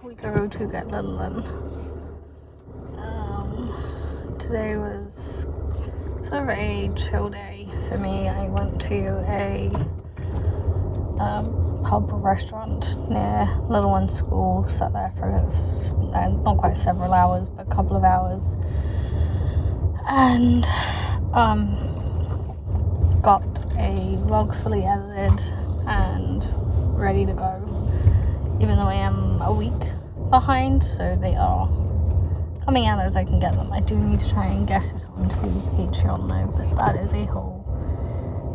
we go to get little one. Today was sort of a chill day for me. I went to a pub restaurant near little one's school, sat there for not quite several hours, but a couple of hours, and got a vlog fully edited and ready to go, even though I am a week behind, so they are coming out as I can get them. I do need to try and get it onto Patreon though, but that is a whole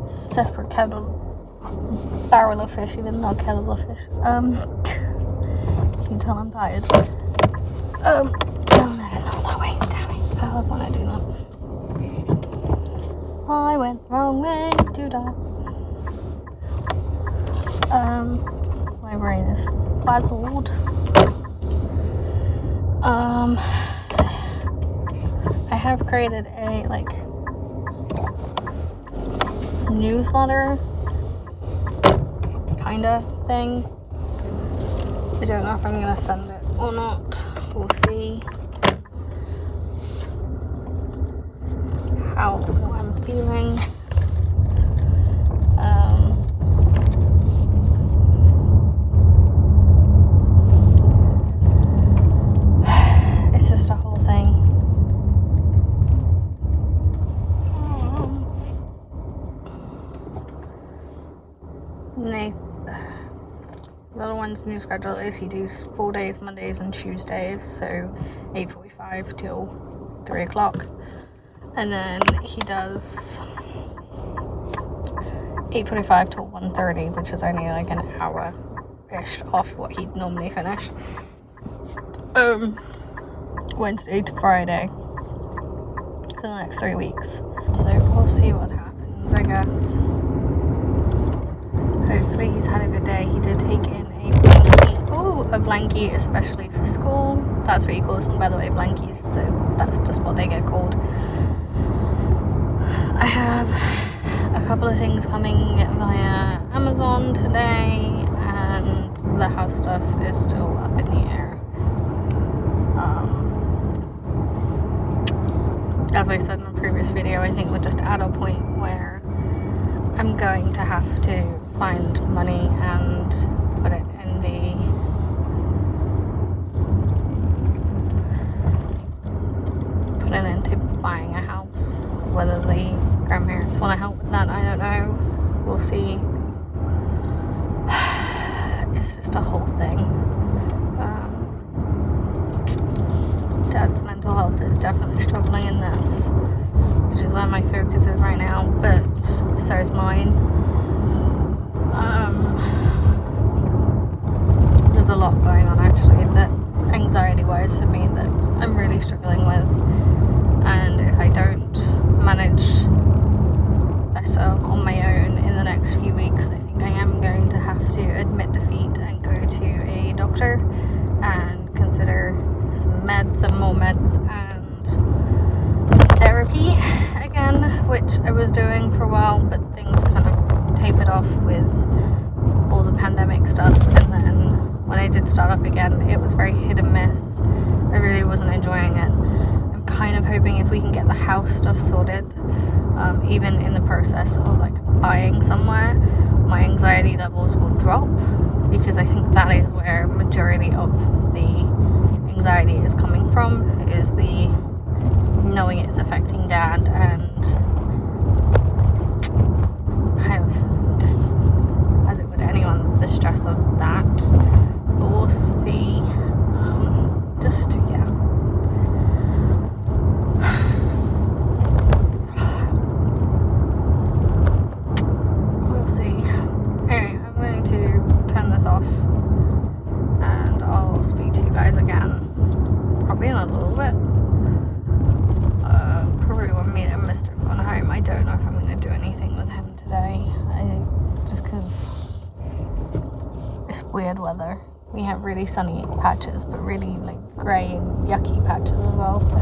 separate barrel of fish, even not kettle of fish. You can tell I'm tired. No, not that way, damn it. I love when I do that. I went the wrong way to die. My brain is frazzled. I have created a newsletter kinda thing. I don't know if I'm gonna send it or not. We'll see how I'm feeling. It's just a whole thing. Little one's new schedule is he does 4 days, Mondays and Tuesdays, so 8:45 till 3 o'clock, and then he does 8:45 till 1:30, which is only like an hour-ish off what he'd normally finish. Wednesday to Friday for the next 3 weeks. So we'll see what happens, I guess. Hopefully he's had a good day. He did take in a blankie, especially for school. That's what he calls them, by the way, blankies, so that's just what they get called. I have a couple of things coming via Amazon today, and the house stuff is still up in the air. As I said in a previous video, I think we're just at a point where I'm going to have to find money and put it into buying a house. Whether the grandparents want to help with that, I don't know. We'll see. It's just a whole thing. Dad's mental health is definitely struggling in this, which is where my focus is right now, but so is mine. There's a lot going on actually, that anxiety-wise for me, that I'm really struggling with, and if I don't manage better on my own in the next few weeks, I think I am going to have to admit defeat and go to a doctor and consider some meds and more meds and therapy again, which I was doing for a while, but things kind of tapered off with all the pandemic stuff, and then when I did start up again, it was very hit and miss. I really wasn't enjoying it. I'm kind of hoping if we can get the house stuff sorted, even in the process of buying somewhere, my anxiety levels will drop, because I think that is where majority of the anxiety is coming from, is the knowing it's affecting Dad, and kind of just, as it would anyone, the stress of that. But we'll see. We'll see. Anyway, I'm going to turn this off, and I'll speak to you guys again probably in a little bit. Probably when me and Mr. have gone home. I don't know if I'm going to do anything with him today, just because it's weird weather. We have really sunny patches, but really grey and yucky patches as well, so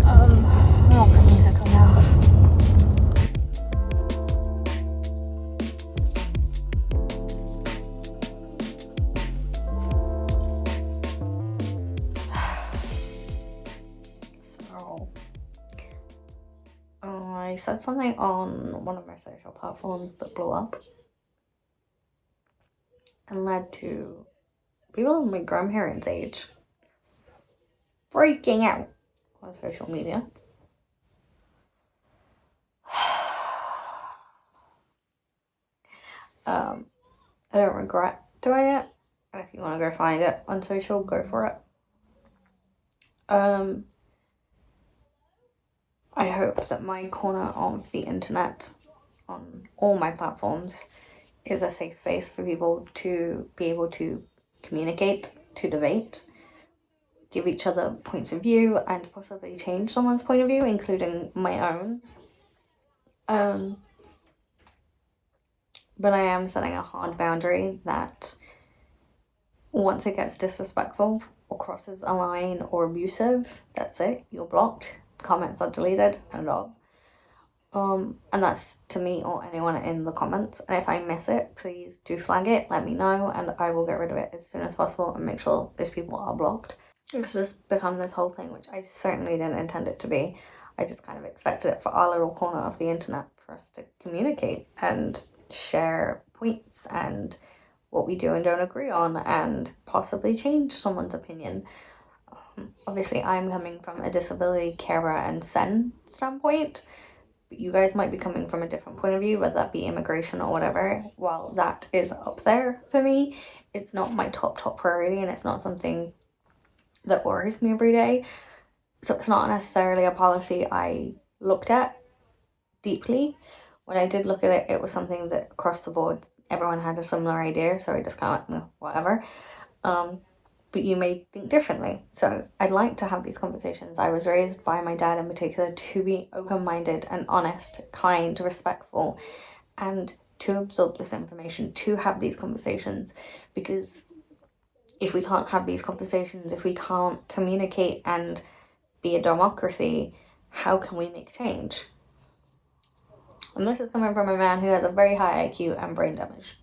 I'll put music on now. said something on one of my social platforms that blew up and led to people in my grandparents' age freaking out on social media. I don't regret doing it. And if you want to go find it on social, go for it. I hope that my corner of the internet on all my platforms is a safe space for people to be able to communicate, to debate, give each other points of view, and possibly change someone's point of view, including my own. But I am setting a hard boundary that once it gets disrespectful or crosses a line or abusive, that's it, you're blocked, comments are deleted, and all. And that's to me or anyone in the comments. And if I miss it, please do flag it, let me know, and I will get rid of it as soon as possible and make sure those people are blocked. It's just become this whole thing, which I certainly didn't intend it to be. I just kind of expected it for our little corner of the internet for us to communicate and share points and what we do and don't agree on and possibly change someone's opinion. Obviously, I'm coming from a disability carer and SEN standpoint. You guys might be coming from a different point of view, whether that be immigration or whatever. While that is up there for me, it's not my top priority, and it's not something that worries me every day. So it's not necessarily a policy I looked at deeply. When I did look at it, it was something that across the board, everyone had a similar idea, so I just kind of whatever. But you may think differently. So I'd like to have these conversations. I was raised by my dad in particular to be open-minded and honest, kind, respectful, and to absorb this information, to have these conversations. Because if we can't have these conversations, if we can't communicate and be a democracy, how can we make change? And this is coming from a man who has a very high IQ and brain damage.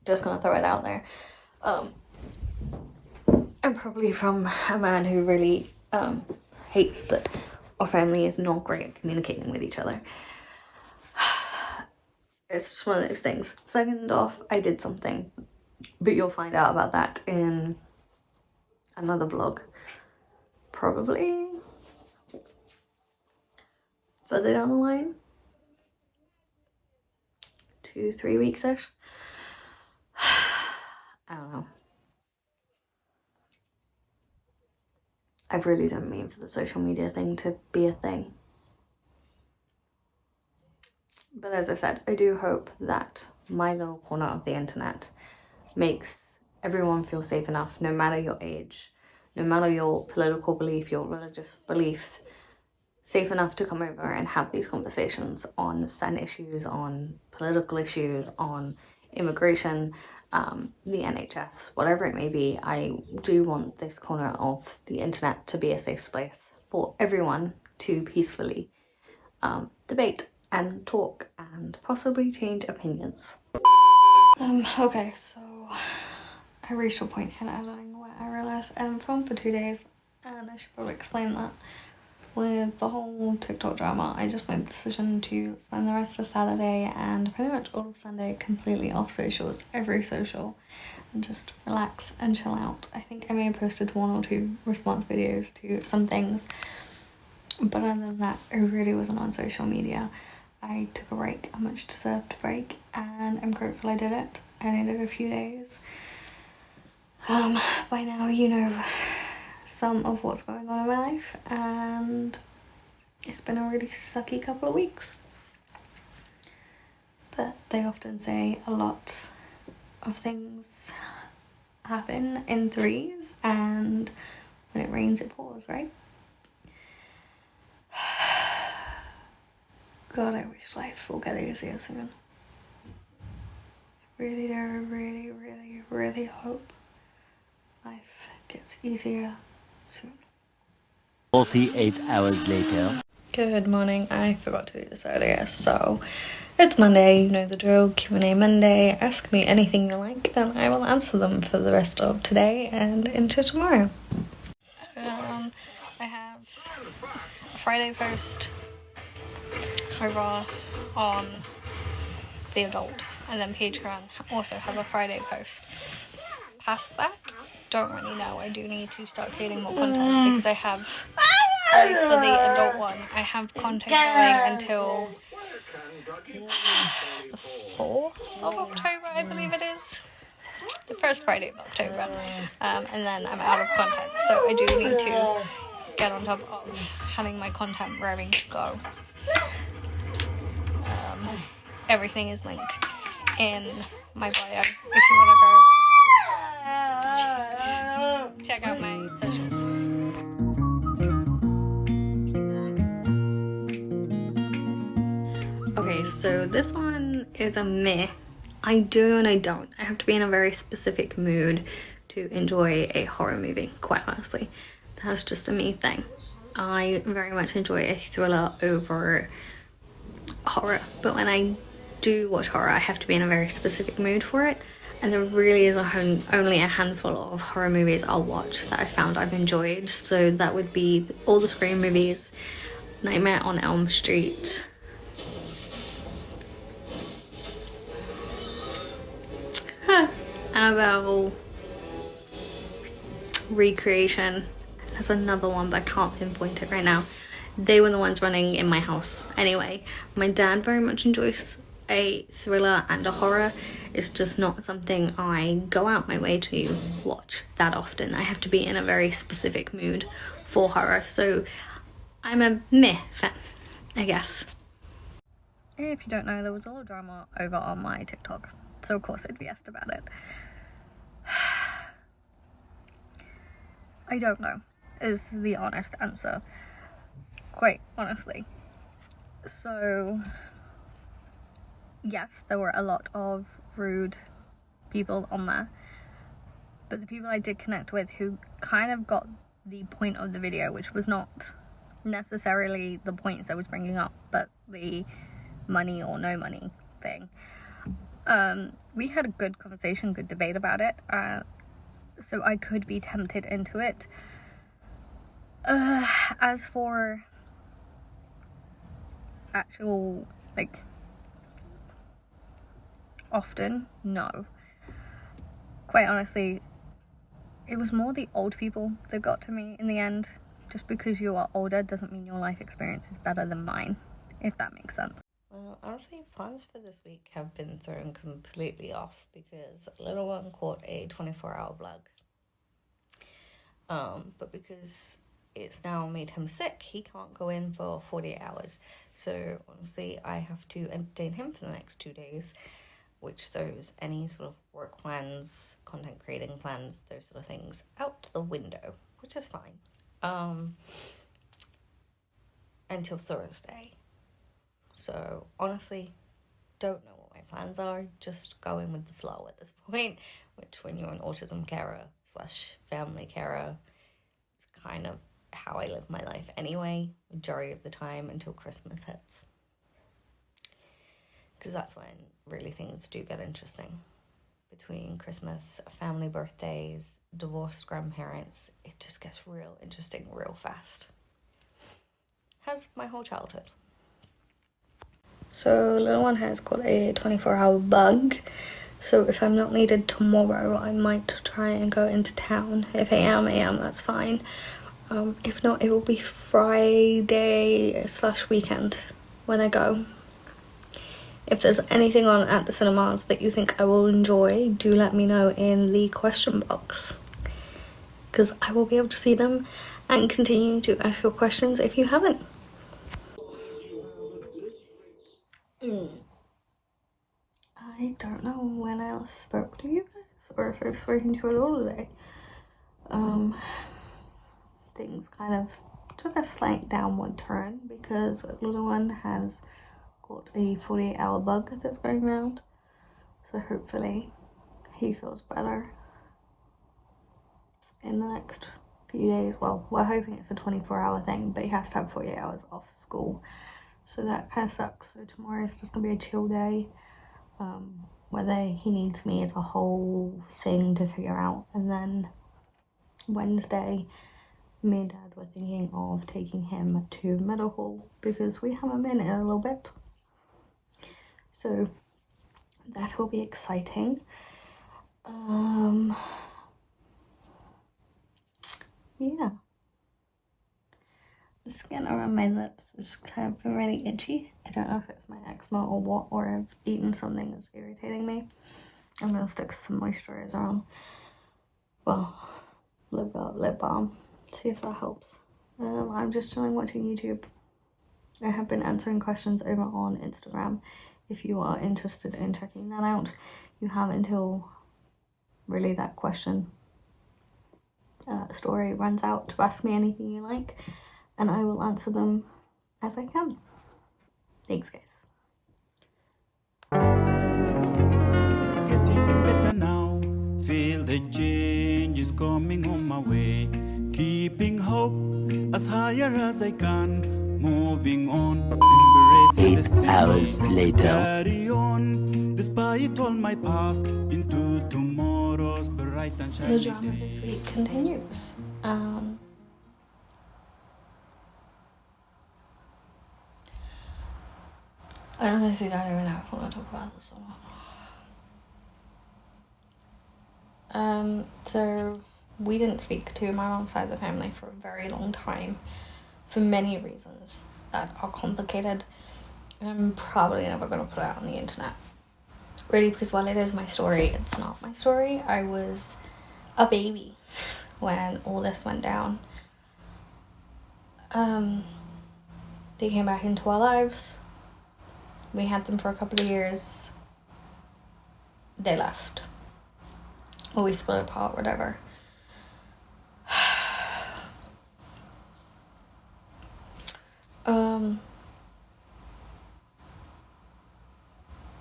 Just gonna throw it out there. And probably from a man who really hates that our family is not great at communicating with each other. It's just one of those things. Second off, I did something, but you'll find out about that in another vlog. Probably further down the line. 2-3 weeks-ish. I don't know. I really didn't mean for the social media thing to be a thing. But as I said, I do hope that my little corner of the internet makes everyone feel safe enough, no matter your age, no matter your political belief, your religious belief, safe enough to come over and have these conversations on SEN issues, on political issues, on immigration, the NHS, whatever it may be. I do want this corner of the internet to be a safe space for everyone to peacefully debate and talk and possibly change opinions. Okay, so I reached a point in editing where I realised I hadn't filmed for 2 days, and I should probably explain that. With the whole TikTok drama, I just made the decision to spend the rest of Saturday and pretty much all of Sunday completely off socials, every social, and just relax and chill out. I think I may have posted 1 or 2 response videos to some things, but other than that, I really wasn't on social media. I took a break, a much deserved break, and I'm grateful I did it. I needed a few days. By now you know some of what's going on in my life, and it's been a really sucky couple of weeks. But they often say a lot of things happen in threes, and when it rains it pours, right? God, I wish life will get easier soon. I really hope life gets easier soon. 48 hours later. Good morning. I forgot to do this earlier, so it's Monday, you know the drill. Q&A Monday. Ask me anything you like and I will answer them for the rest of today and into tomorrow. I have a Friday post over on the adult, and then Patreon also has a Friday post. Past that, don't really know. I do need to start creating more content because I have, at least for the adult one, I have content going until the 4th of October, I believe it is. The first Friday of October. And then I'm out of content. So I do need to get on top of having my content ready to go. Everything is linked in my bio if you want to go check out my socials. Okay, so this one is a meh. I do and I don't. I have to be in a very specific mood to enjoy a horror movie, quite honestly. That's just a me thing. I very much enjoy a thriller over horror, but when I do watch horror, I have to be in a very specific mood for it. And there really is only a handful of horror movies I'll watch that I found I've enjoyed. So that would be all the Scream movies, Nightmare on Elm Street, Annabelle, Recreation. There's another one, but I can't pinpoint it right now. They were the ones running in my house. Anyway, my dad very much enjoys a thriller and a horror. It's just not something I go out my way to watch that often. I have to be in a very specific mood for horror, so I'm a meh fan, I guess. If you don't know, there was a lot of drama over on my TikTok, so of course I'd be asked about it. I don't know, is the honest answer. Quite honestly. So yes, there were a lot of rude people on there, but the people I did connect with who kind of got the point of the video, which was not necessarily the points I was bringing up, but the money or no money thing. We had a good conversation, good debate about it, so I could be tempted into it. As for actual, like, often, no. Quite honestly, it was more the old people that got to me in the end. Just because you are older doesn't mean your life experience is better than mine, if that makes sense. Well, honestly, plans for this week have been thrown completely off because little one caught a 24-hour bug. But because it's now made him sick, he can't go in for 48 hours. So honestly, I have to entertain him for the next 2 days, which throws any sort of work plans, content creating plans, those sort of things out the window, which is fine. Until Thursday. So honestly, don't know what my plans are, just going with the flow at this point, which when you're an autism carer / family carer, it's kind of how I live my life anyway, majority of the time until Christmas hits. Because that's when really things do get interesting. Between Christmas, family birthdays, divorced grandparents, it just gets real interesting real fast. Has my whole childhood. So little one has got a 24-hour bug. So if I'm not needed tomorrow, I might try and go into town. If I am, that's fine. If not, it will be Friday / weekend when I go. If there's anything on at the cinemas that you think I will enjoy, do let me know in the question box, because I will be able to see them and continue to ask your questions if you haven't. I don't know when I last spoke to you guys, or if I've spoken to you at all today. Things kind of took a slight downward turn because little one has got a 48-hour bug that's going around. So hopefully he feels better in the next few days. Well, we're hoping it's a 24-hour thing, but he has to have 48 hours off school. So that kind of sucks. So tomorrow is just going to be a chill day. Whether he needs me is a whole thing to figure out. And then Wednesday, me and Dad were thinking of taking him to Meadowhall because we haven't been in a little bit. So that will be exciting. Yeah. The skin around my lips is kind of been really itchy. I don't know if it's my eczema or what, or I've eaten something that's irritating me. I'm gonna stick some moisturizer on. Well, lip balm. See if that helps. I'm just chilling watching YouTube. I have been answering questions over on Instagram. If you are interested in checking that out, you have until really that question story runs out to ask me anything you like, and I will answer them as I can. Thanks, guys. It's getting better now. Feel the change is coming on my way. Keeping hope as higher as I can. Moving on, embracing 8 hours later. Carry on, despite all my past, into tomorrow's bright and shiny The drama this week continues. I honestly don't even know if I want to talk about this or not. So we didn't speak to my mom's side of the family for a very long time for many reasons that are complicated, and I'm probably never going to put it out on the internet. Really, because while it is my story, it's not my story. I was a baby when all this went down. They came back into our lives. We had them for a couple of years. They left. Or we split apart, whatever.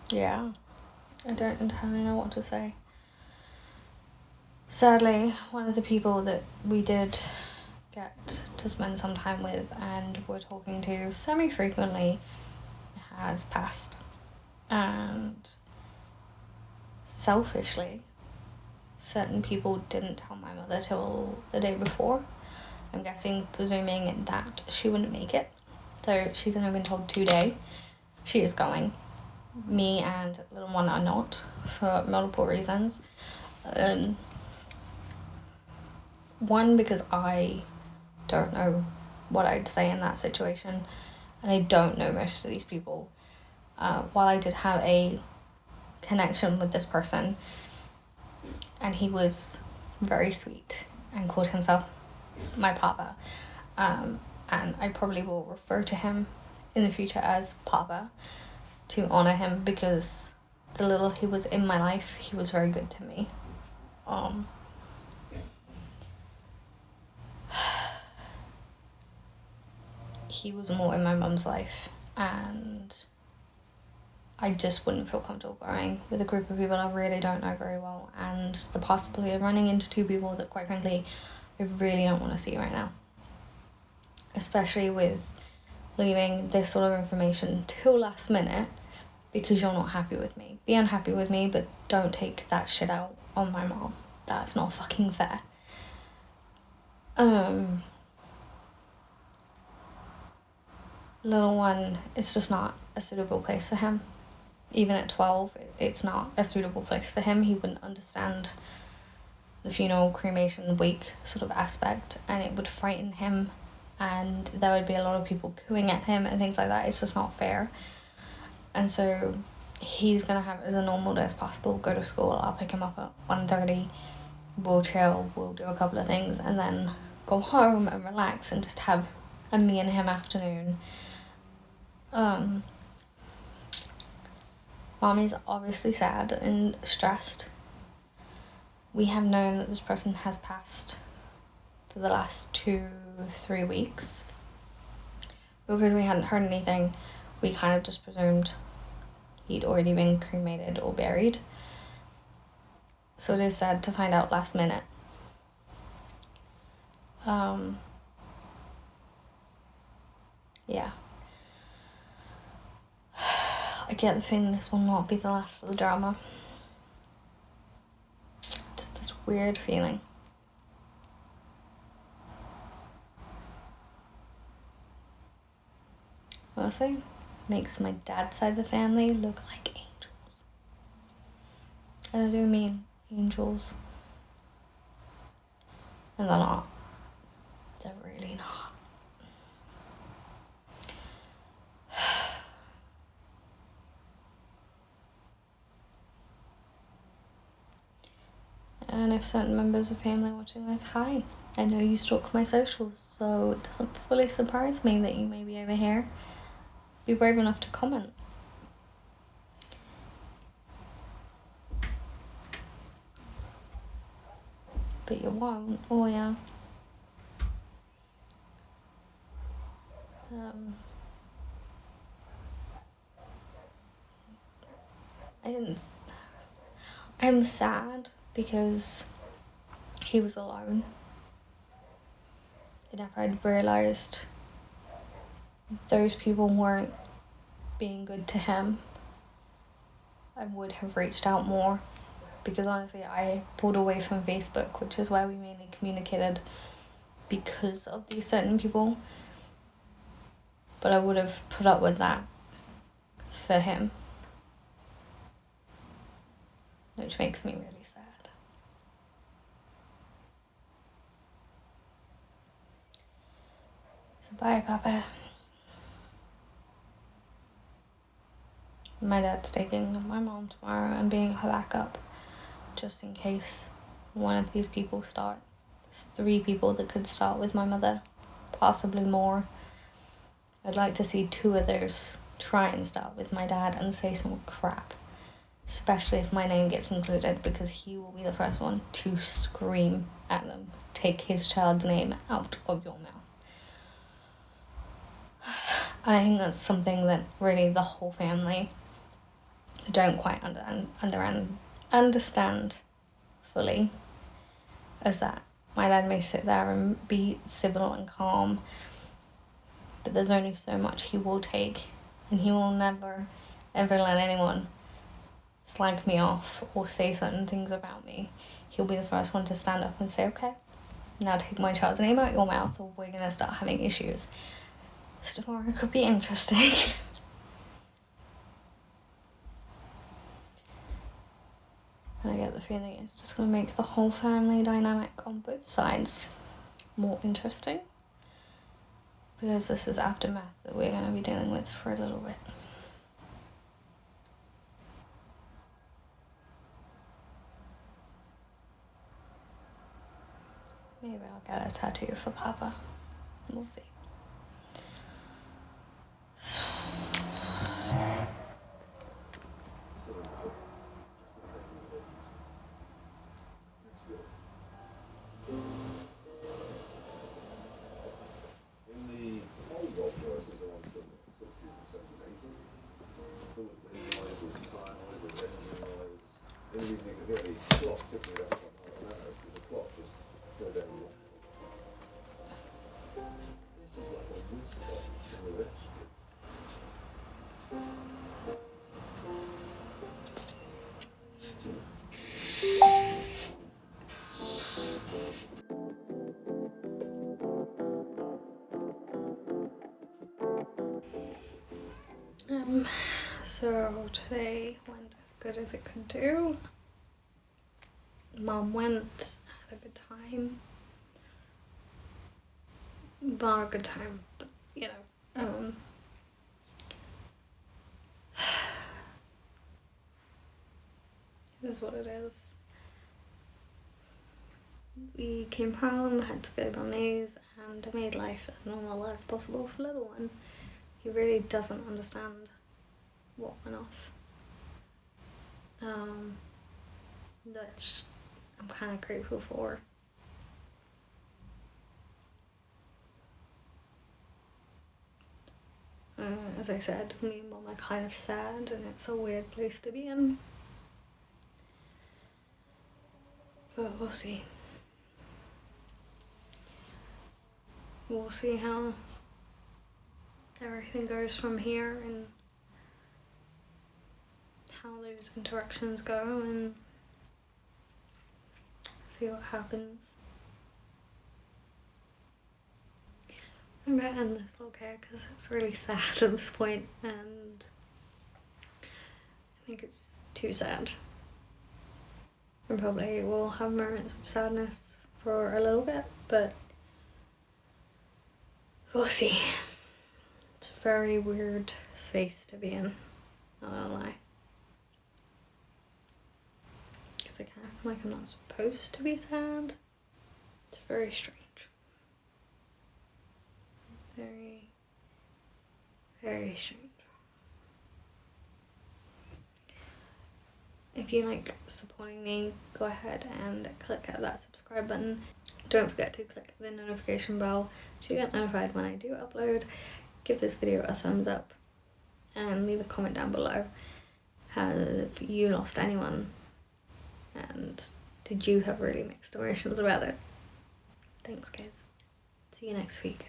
Yeah. I don't entirely know what to say. Sadly, one of the people that we did get to spend some time with and were talking to semi-frequently has passed. And selfishly, certain people didn't tell my mother till the day before. I'm guessing, presuming that she wouldn't make it. So she's only been told today she is going. Me and little one are not, for multiple reasons. One, because I don't know what I'd say in that situation, and I don't know most of these people. While I did have a connection with this person, and he was very sweet and called himself my papa, and I probably will refer to him in the future as Papa to honor him, because the little he was in my life, he was very good to me. He was more in my mum's life, and I just wouldn't feel comfortable going with a group of people I really don't know very well, and the possibility of running into two people that, quite frankly, I really don't want to see right now. Especially with leaving this sort of information till last minute because you're not happy with me. Be unhappy with me, but don't take that shit out on my mom. That's not fucking fair. Little one, it's just not a suitable place for him. Even at 12, it's not a suitable place for him. He wouldn't understand the funeral, cremation, wake sort of aspect, and it would frighten him, and there would be a lot of people cooing at him and things like that. It's just not fair. And so he's gonna have as a normal day as possible, go to school. I'll pick him up at 1:30, we'll chill, we'll do a couple of things, and then go home and relax and just have a me and him afternoon. Mommy's obviously sad and stressed. We have known that this person has passed for the last 2-3 weeks. Because we hadn't heard anything, we kind of just presumed he'd already been cremated or buried. So it is sad to find out last minute. Yeah. I get the feeling this will not be the last of the drama. Just this weird feeling. honestly makes my dad's side of the family look like angels. And I do mean angels. And they're not. They're really not. And if certain members of family are watching this, hi. I know you stalk my socials, so it doesn't fully surprise me that you may be over here. Be brave enough to comment. But you won't, oh yeah. I'm sad because he was alone. And if I'd realised those people weren't being good to him, I would have reached out more. Because honestly, I pulled away from Facebook, which is where we mainly communicated because of these certain people. But I would have put up with that for him. Which makes me really sad. So bye, Papa. My dad's taking my mom tomorrow and being her backup, just in case one of these people start. There's 3 people that could start with my mother, possibly more. I'd like to see 2 others try and start with my dad and say some crap, especially if my name gets included, because he will be the first one to scream at them, take his child's name out of your mouth. And I think that's something that really the whole family don't quite understand fully, is that my dad may sit there and be civil and calm, but there's only so much he will take, and he will never ever let anyone slag me off or say certain things about me. He'll be the first one to stand up and say, okay, now take my child's name out your mouth or we're gonna start having issues. So tomorrow could be interesting. And I get the feeling it's just going to make the whole family dynamic on both sides more interesting. Because this is aftermath that we're going to be dealing with for a little bit. Maybe I'll get a tattoo for Papa. We'll see. So today went as good as it could do. Mom went, had a good time. Not a good time, but you know, it is what it is. We came home, had spaghetti bolognese, and made life as normal as possible for little one. He really doesn't understand what went off. Which I'm kind of grateful for. As I said, me and Mom are kind of sad, and it's a weird place to be in. But we'll see. We'll see how everything goes from here and how those interactions go, and see what happens. I'm going to end this vlog here because it's really sad at this point, and I think it's too sad. And probably will have moments of sadness for a little bit, but we'll see. It's a very weird space to be in, not gonna lie. Because I kind of feel like I'm not supposed to be sad. It's very strange. Very, very strange. If you like supporting me, go ahead and click that subscribe button. Don't forget to click the notification bell to get notified when I do upload. Give this video a thumbs up and leave a comment down below. Have you lost anyone? And did you have really mixed emotions about it? Thanks guys. See you next week.